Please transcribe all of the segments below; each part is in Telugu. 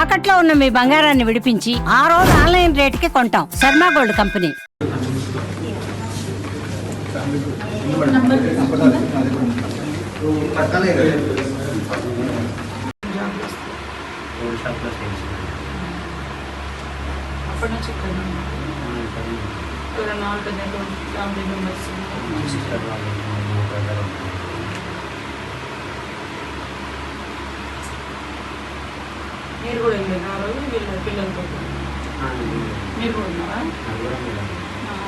తాకట్లో ఉన్న మీ బంగారాన్ని విడిపించి ఆ రోజు ఆన్లైన్ రేటుకి కొంటాం. Sharma gold company. మీరు కూడా వెళ్ళారు ఆ రోజు వీళ్ళ పిల్లలతో మీరు కూడా ఉన్నారా?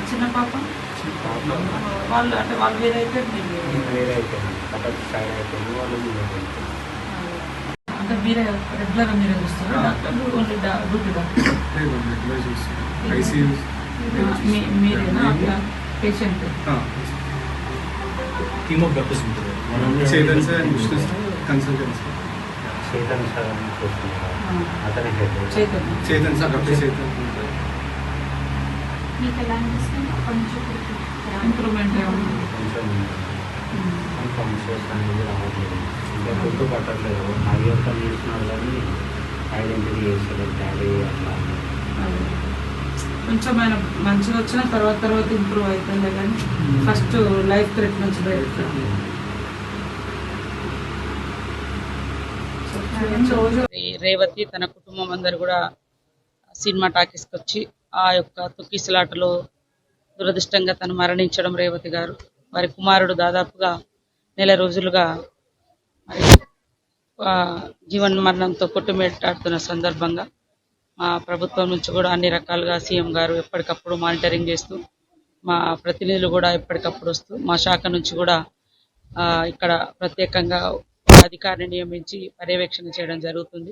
చిన్న పాప వాళ్ళు అంటే వాళ్ళు వేరే అయితే అంటే మీరే రెగ్యులర్గా మీరే చూస్తారా డాక్టర్? ఓన్లీ డ్యూటీ డాక్టర్ మీరేనా అట్లా పేషెంట్? చేతన్ సార్ ఇంప్రూవ్మెంట్ గుర్తు పట్టట్లేదు. అవి ఒక చూసినారు కానీ ఐడెంటిటీ చేస్తారు డాడీ అట్లా. కొంచెం ఆయన మంచిగా వచ్చిన తర్వాత ఇంప్రూవ్ అవుతుంది కానీ ఫస్ట్ లైఫ్ థ్రెట్ నుంచి బయట. రేవతి తన కుటుంబం అందరు కూడా సినిమా టాకీస్కి వచ్చి ఆ యొక్క తొక్కిసలాటలో దురదృష్టంగా తను మరణించడం, రేవతి గారు వారి కుమారుడు దాదాపుగా నెల రోజులుగా జీవన మరణంతో కొట్టుమిట్టాడుతున్న సందర్భంగా మా ప్రభుత్వం నుంచి కూడా అన్ని రకాలుగా సీఎం గారు ఎప్పటికప్పుడు మానిటరింగ్ చేస్తూ, మా ప్రతినిధులు కూడా ఎప్పటికప్పుడు వస్తూ, మా శాఖ నుంచి కూడా ఇక్కడ ప్రత్యేకంగా అధికారిని నియమించి పర్యవేక్షణ చేయడం జరుగుతుంది.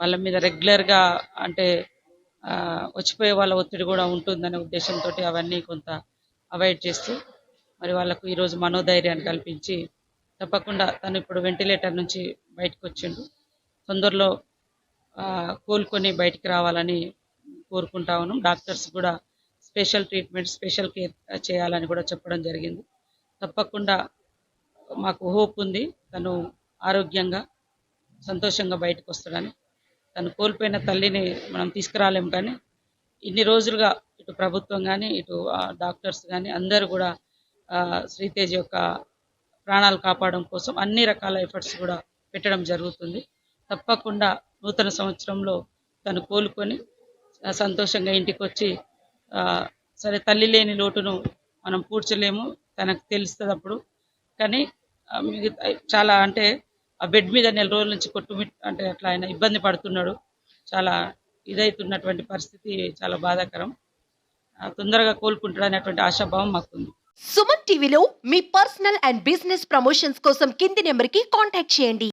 వాళ్ళ మీద రెగ్యులర్గా అంటే వచ్చిపోయే వాళ్ళ ఒత్తిడి కూడా ఉంటుందనే ఉద్దేశంతో అవన్నీ కొంత అవాయిడ్ చేస్తూ మరి వాళ్ళకు ఈరోజు మనోధైర్యాన్ని కల్పించి తప్పకుండా తను ఇప్పుడు వెంటిలేటర్ నుంచి బయటకు వచ్చిండు. తొందరలో కోలుకొని బయటికి రావాలని కోరుకుంటా ఉన్నాం. డాక్టర్స్ కూడా స్పెషల్ ట్రీట్మెంట్, స్పెషల్ కేర్ చేయాలని కూడా చెప్పడం జరిగింది. తప్పకుండా మాకు హోప్ ఉంది తను ఆరోగ్యంగా సంతోషంగా బయటకు వస్తాడని. తను కోల్పోయిన తల్లిని మనం తీసుకురాలేం కానీ ఇన్ని రోజులుగా ఇటు ప్రభుత్వం కానీ ఇటు డాక్టర్స్ కానీ అందరూ కూడా శ్రీతేజ్ యొక్క ప్రాణాలు కాపాడడం కోసం అన్ని రకాల ఎఫర్ట్స్ కూడా పెట్టడం జరుగుతుంది. తప్పకుండా నూతన సంవత్సరంలో తను కోలుకొని సంతోషంగా ఇంటికి వచ్చి సరే తల్లి లేని లోటును మనం పూడ్చలేము, తనకు తెలుస్తుంది అప్పుడు. కానీ చాలా అంటే ఆ బెడ్ మీద నెల రోజుల నుంచి అంటే అట్లా ఆయన ఇబ్బంది పడుతున్నాడు. చాలా ఇదైతున్నటువంటి పరిస్థితి చాలా బాధాకరం. తొందరగా కోలుకుంటాడనేటువంటి ఆశాభావం మాకుంది. సుమన్ టీవీలో మీ పర్సనల్ అండ్ బిజినెస్ ప్రమోషన్స్ కోసం కింది నెంబర్కి కాంటాక్ట్ చేయండి.